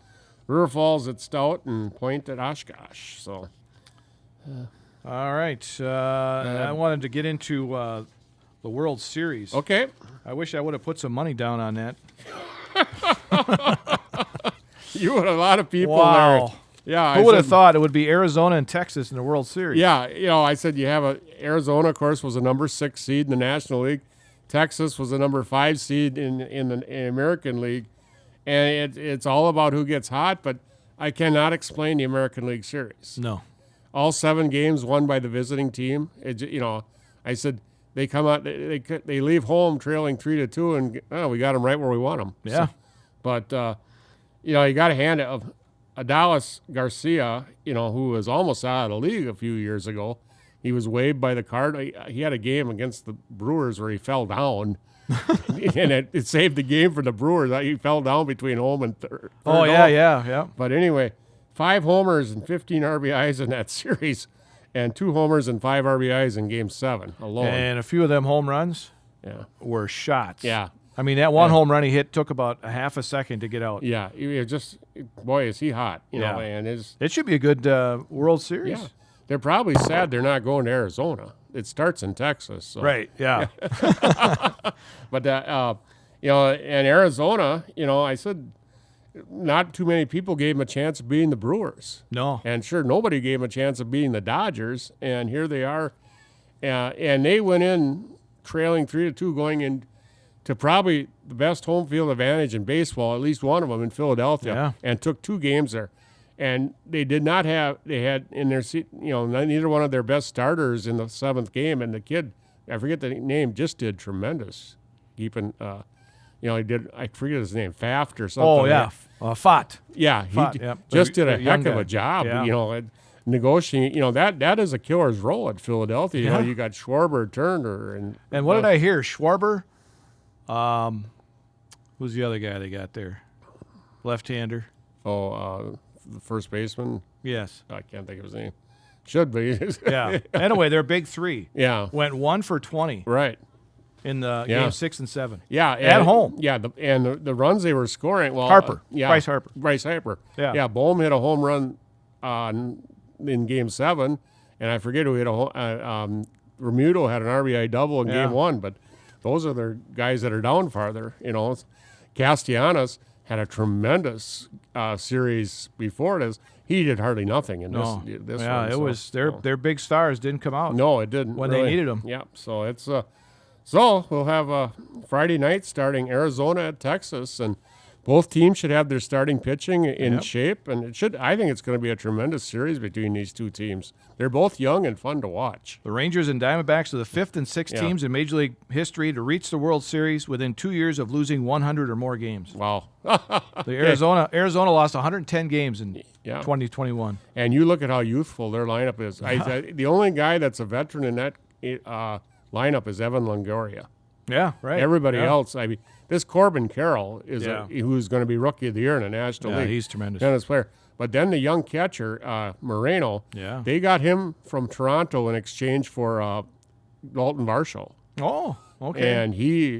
River Falls at Stout, and Point at Oshkosh. So. All right. I wanted to get into the World Series. Okay. I wish I would have put some money down on that. You and a lot of people Wow. there. Yeah. Who would have thought it would be Arizona and Texas in the World Series? Yeah, you know, I said you have Arizona, of course, was a number 6 seed in the National League. Texas was a number 5 seed in the American League. And it's all about who gets hot, but I cannot explain the American League Series. No. All 7 games won by the visiting team. I said they come out, they leave home trailing 3-2, and we got them right where we want them. Yeah. But you got to hand it of Adalis Garcia, who was almost out of the league a few years ago. He was waived by the Card. He had a game against the Brewers where he fell down, and it saved the game for the Brewers. He fell down between home and third. Oh, yeah. But anyway, 5 homers and 15 RBIs in that series, and 2 homers and 5 RBIs in Game 7 alone. And a few of them home runs Yeah. were shots. Yeah. I mean, that one home run he hit took about a half a second to get out. Yeah. Boy, is he hot. Yeah. And It should be a good World Series. yeah. They're probably sad they're not going to Arizona. It starts in Texas. So. Right, yeah. But, and Arizona, I said not too many people gave him a chance of beating the Brewers. No. And sure, nobody gave him a chance of beating the Dodgers. And here they are. And they went in trailing 3-2 going in to probably the best home field advantage in baseball, at least one of them in Philadelphia, and took 2 games there. And they did not have, they had in their seat, neither one of their best starters in the 7th game. And the kid, I forget the name, just did tremendous. Keeping, he did, I forget his name, Faft or something. Oh, yeah. Fott. Yeah, Fott, he yep. just did a The young heck of guy. a job, Yeah. Negotiating. That is a killer's role at Philadelphia. Yeah. You got Schwarber, Turner, and And what did I hear? Schwarber? Who's the other guy they got there? Left-hander? The first baseman. Yes. I can't think of his name. Should be. Yeah. Anyway, their big 3 Yeah. went 1 for 20 Right. in the Yeah. game 6 and 7. Yeah. At home. Yeah. The runs they were scoring. Well, Harper. Bryce Harper. Yeah. Yeah. Boehm hit a home run in Game 7, and I forget who hit Remuto had an RBI double in Yeah. Game 1, but those are the guys that are down farther. Castellanos had a tremendous series before this. he did hardly nothing in No. this Yeah, one. it so, was their big stars didn't come out. No, it didn't. When they really. needed 'em. Yeah, so it's so we'll have a Friday night starting Arizona at Texas, and both teams should have their starting pitching in shape, and I think it's going to be a tremendous series between these two teams. They're both young and fun to watch. The Rangers and Diamondbacks are the 5th and 6th Yeah. teams in Major League history to reach the World Series within 2 years of losing 100 or more games. Wow. The Arizona lost 110 games in 2021. And you look at how youthful their lineup is. The only guy that's a veteran in that lineup is Evan Longoria. Yeah, right. Everybody Yeah. else, I mean, this Corbin Carroll is Yeah. who's going to be Rookie of the Year in the National Yeah, League. he's tremendous. Tennis player. But then the young catcher, Moreno, Yeah. they got him from Toronto in exchange for Dalton Varsho. Oh, okay. And he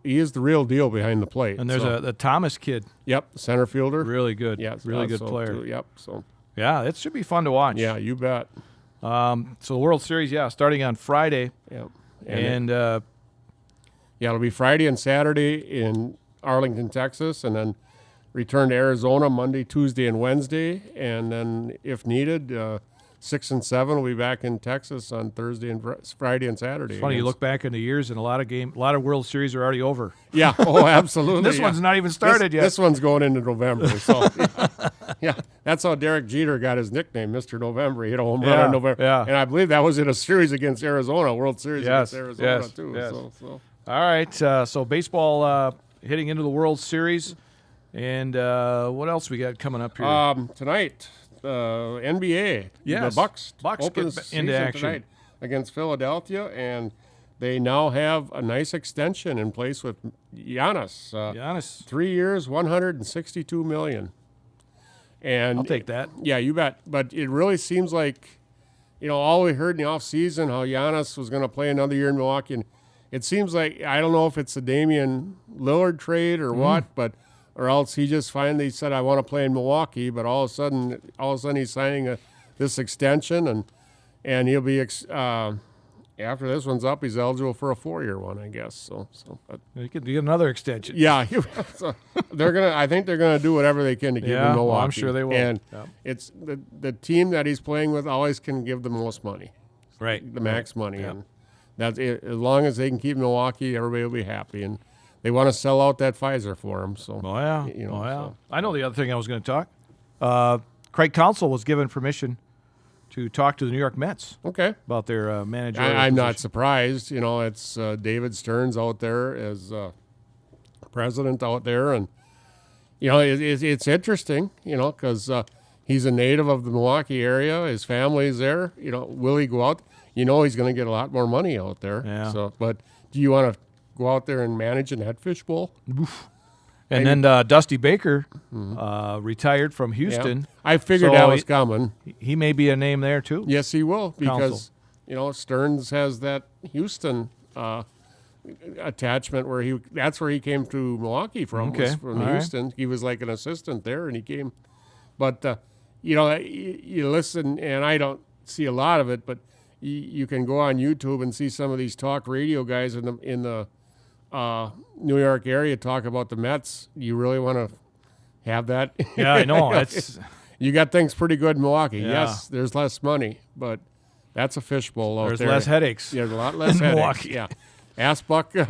is the real deal behind the plate. And there's so, the Thomas kid, Yep, center fielder. really good. Yeah, really good so player. too, yep, so Yeah, it should be fun to watch. yeah, you bet. So the World Series, starting on Friday, Yep. and yeah, it'll be Friday and Saturday in Arlington, Texas, and then return to Arizona Monday, Tuesday, and Wednesday, and then if needed, 6 and 7 will be back in Texas on Thursday and Friday and Saturday. it's funny. You look back in the years, and a lot of World Series are already over. Yeah. Oh, absolutely. This yeah. one's not even started yet. This one's going into November. So, yeah, that's how Derek Jeter got his nickname, Mr. November. He hit a home run in November. Yeah. And I believe that was in a series against Arizona, World Series Yes, against Arizona, yes, too. yes. So. All right. So baseball hitting into the World Series, and what else we got coming up here? Tonight, NBA. Yes. The Bucks Bucks open get season into action. tonight against Philadelphia, and they now have a nice extension in place with Giannis. Giannis. 3 years, $162 million. And I'll take that. Yeah, you bet. But it really seems like, all we heard in the offseason how Giannis was going to play another year in Milwaukee. And it seems like, I don't know if it's the Damian Lillard trade or what, or else he just finally said, I want to play in Milwaukee. But all of a sudden he's signing this extension, and he'll be after this one's up, he's eligible for a 4-year one, I guess. So but, You could get another extension. yeah, so I think they're gonna do whatever they can to keep him in Milwaukee. well, I'm sure they will. And Yep. it's the team that he's playing with always can give the most money, Right. the max money, Yep. and that's it. As long as they can keep Milwaukee, everybody will be happy. And they want to sell out that Pfizer for him. So Oh, yeah. You know, oh, yeah. so- I know the other thing I was going to talk. Craig Counsell was given permission to talk to the New York Mets okay. about their manager. I'm not surprised. It's David Stearns out there as president out there, and it's interesting. Because he's a native of the Milwaukee area. His family's there. Will he go out? He's going to get a lot more money out there. Yeah. So, but do you want to go out there and manage an Headfish Bowl? And then Dusty Baker retired from Houston. Yeah. I figured So that was coming. He may be a name there, too. Yes, he will, because Counsell. Stearns has that Houston attachment that's where he came to Milwaukee from. Okay, Was from all right. Houston. He was like an assistant there, and he came. But you listen, and I don't see a lot of it, but you can go on YouTube and see some of these talk radio guys in the New York area talk about the Mets. You really want to have that? Yeah, I know. That's You got things pretty good in Milwaukee. Yeah. Yes, there's less money, but that's a fishbowl out There's there. less headaches. There's a lot less in headaches. Milwaukee. Yeah. Ask Buck. Boy,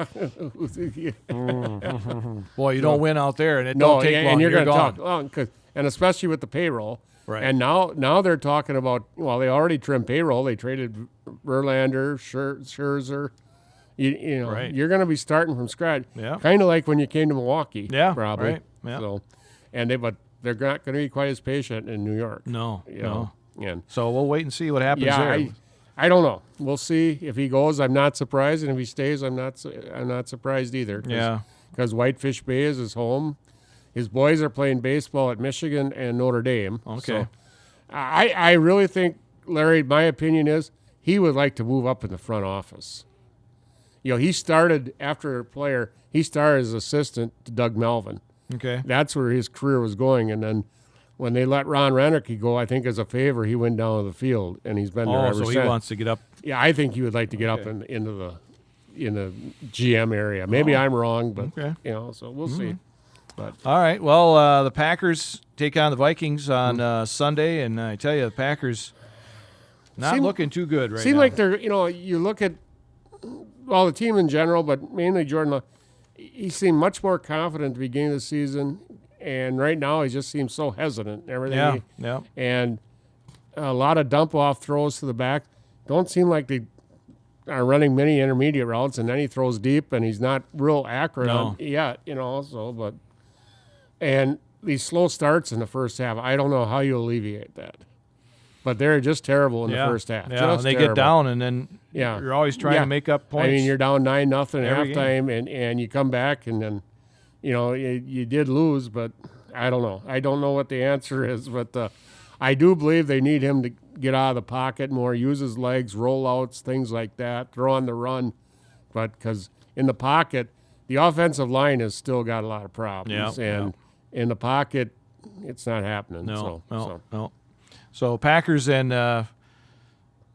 you don't win out there, and it No, don't take long. and you're going going to to talk, and especially with the payroll. Right. And now they're talking about, they already trimmed payroll. They traded Verlander, Scherzer. Right. You're going to be starting from scratch. Yeah. Kind of like when you came to Milwaukee. Yeah, probably. right, yeah. So, but they're not going to be quite as patient in New York. No, no. And So we'll wait and see what happens yeah, there. I don't know. We'll see. If he goes, I'm not surprised, and if he stays, I'm not surprised either. Yeah. Because Whitefish Bay is his home. His boys are playing baseball at Michigan and Notre Dame. Okay. So I really think, Larry, my opinion is he would like to move up in the front office. He started after a player. He started as assistant to Doug Melvin. Okay. That's where his career was going, and then when they let Ron Renicky go, I think as a favor, he went down to the field, and he's been there Oh, ever so since. he wants to get up. Yeah, I think he would like to get up into the GM area. Maybe I'm wrong, but Okay. so we'll see. But All right. Well, the Packers take on the Vikings on Sunday, and I tell you, the Packers not looking too good right now. seem like they're, you look at, the team in general, but mainly Jordan Love, he seemed much more confident at the beginning of the season, and right now he just seems so hesitant and everything. Yeah. And a lot of dump-off throws to the back. Don't seem like they are running many intermediate routes, and then he throws deep, and he's not real accurate No. yet, and these slow starts in the first half, I don't know how you alleviate that. But they're just terrible in the first half. Yeah, Just and they terrible. get down, and then Yeah. you're always trying to make up points. I mean, you're down 9-0 at Every halftime, and you come back, and then, you did lose, but I don't know. I don't know what the answer is, but I do believe they need him to get out of the pocket more, use his legs, rollouts, things like that, throw on the run. But because in the pocket, the offensive line has still got a lot of problems, and in the pocket, it's not happening. No. So. So Packers and the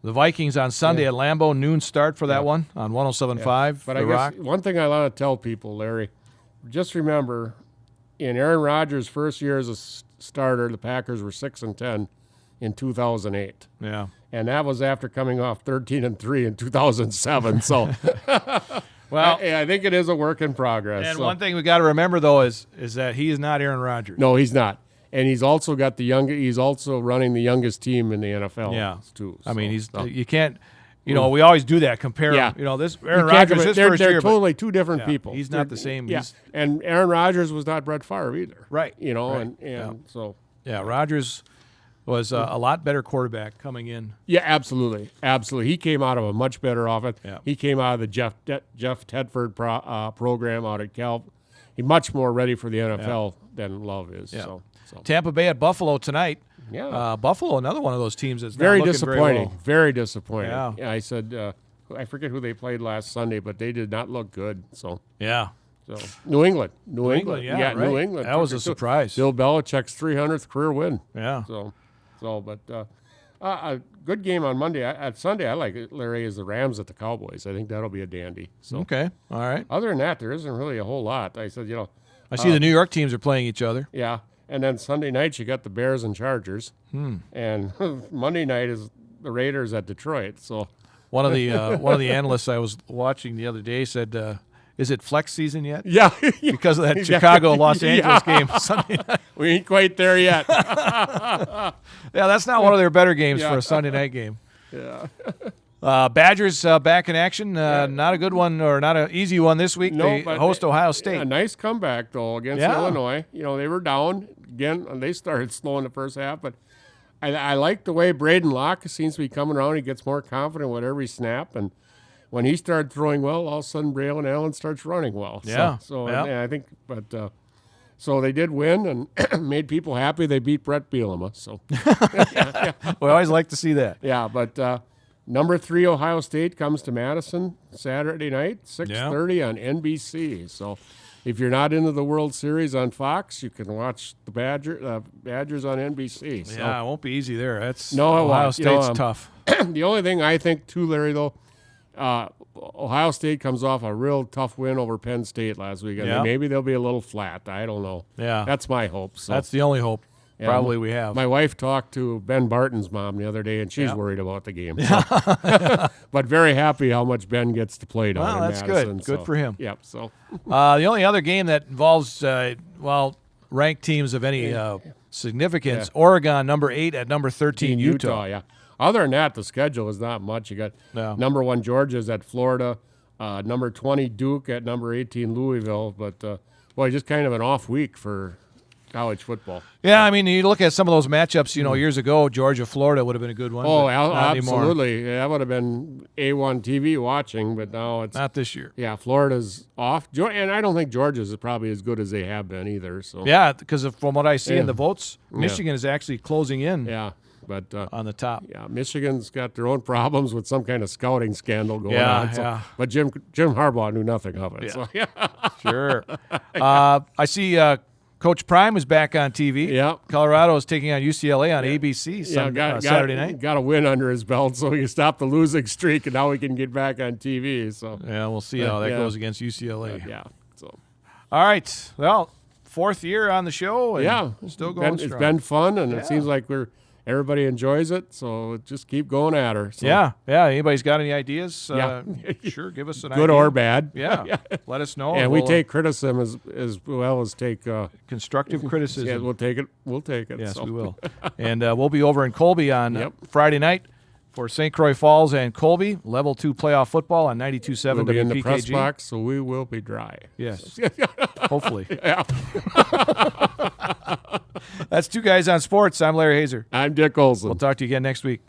Vikings on Sunday at Lambeau, noon start for that one on 107.5. But The I guess Rock. one thing I want to tell people, Larry, just remember, in Aaron Rodgers' first year as a starter, the Packers were 6-10 in 2008, Yeah. and that was after coming off 13-3 in 2007. So, Well, I think it is a work in progress. and so. one thing we got to remember though is that he is not Aaron Rodgers. No, he's not, and he's also got He's also running the youngest team in the NFL. Yeah. too. I mean, So- you can't. We always do that. Compare. Yeah. This You Aaron can't Rodgers compare- his they're, first they're year. but- totally two different Yeah, people. he's not the same. Yeah, He's- and Aaron Rodgers was not Brett Favre either. Right, You know, right, and so. Yeah, Rodgers was a lot better quarterback coming in. Yeah, absolutely. He came out of a much better offense. Yeah. He came out of the Jeff Tedford program out at Cal. He's much more ready for the NFL than Love is. Yeah. So Tampa Bay at Buffalo tonight. Yeah. Buffalo, another one of those teams that's very not looking disappointing. Very well. Very disappointing. Yeah. I said I forget who they played last Sunday, but they did not look good. So Yeah. New England. yeah, New right. England. That was a surprise. Bill Belichick's 300th career win. Yeah. But a good game on Monday. At Sunday, I like it, Larry, is the Rams at the Cowboys. I think that'll be a dandy. So Okay. All right. other than that, there isn't really a whole lot. I said, I see the New York teams are playing each other. yeah. And then Sunday night, you got the Bears and Chargers. And Monday night is the Raiders at Detroit. So One of the analysts I was watching the other day said, "Is it flex season yet?" yeah, Because of that Chicago Los Angeles game Sunday night. we ain't quite there yet. Yeah, that's not one of their better games for a Sunday night game. Yeah. Badgers back in action. Not a good one or not an easy one this week. They but host Ohio State. A nice comeback though against Yeah. Illinois. They were down again, and they started slow in the first half. But I like the way Braden Locke seems to be coming around. He gets more confident with every snap, and when he started throwing well, all of a sudden Braylon Allen starts running well. Yeah. So Yeah. and I think, but so they did win and made people happy. They beat Brett Bielema. So We always like to see that. yeah, but. Number 3 Ohio State comes to Madison Saturday night, 6:30 on NBC. So, if you're not into the World Series on Fox, you can watch the Badgers on NBC. So, Yeah, it won't be easy there. That's No, it Ohio won't. State's tough. the only thing I think too, Larry, though, Ohio State comes off a real tough win over Penn State last week. Yeah. Maybe they'll be a little flat. I don't know. Yeah. That's my hope. So. That's the only hope. Yeah, Probably we have. My wife talked to Ben Barton's mom the other day, and she's worried about the game. So. But very happy how much Ben gets to play down in that's Madison. good. Good for him. Yep. So The only other game that involves, ranked teams of any significance, Oregon, number 8 at number 13, Utah. Yeah. Other than that, the schedule is not much. You got number 1 Georgia's at Florida, number 20 Duke at number 18 Louisville. But just kind of an off week for college football. Yeah, I mean, you look at some of those matchups, years ago, Georgia, Florida would have been a good one. Oh, but not anymore. absolutely. That would have been A1 TV watching, but now it's Not this year. yeah, Florida's off. And I don't think Georgia's is probably as good as they have been either. So Yeah, because from what I see in Yeah. the votes, Michigan is actually closing in yeah, but on the top. yeah, Michigan's got their own problems with some kind of scouting scandal going Yeah, on. So, yeah. But Jim Harbaugh knew nothing of it. Yeah. So yeah, Sure. I see Coach Prime is back on TV. Yeah. Colorado is taking on UCLA on ABC Saturday night. Got a win under his belt, so he can stop the losing streak, and now we can get back on TV. So Yeah, we'll see how that Yeah. goes against UCLA. yeah, so All right. Well, 4th year on the show. And Yeah, still going It's strong. been fun, and Yeah. it seems like everybody enjoys it. So just keep going at her. So Yeah. Anybody's got any ideas? Yeah. Sure, give us an good idea. or bad. Yeah, let us know. And we we'll, take criticism as well as take. constructive criticism. Yeah, we'll take it. We'll take it. Yes, so. we will. And we'll be over in Colby on Yep. Friday night for St. Croix Falls and Colby, Level 2 playoff football on 92.7 We'll be in the press WPKG. box, so we will be dry. Yes, hopefully. Yeah. That's Two Guys on Sports. I'm Larry Hazer. I'm Dick Olson. We'll talk to you again next week.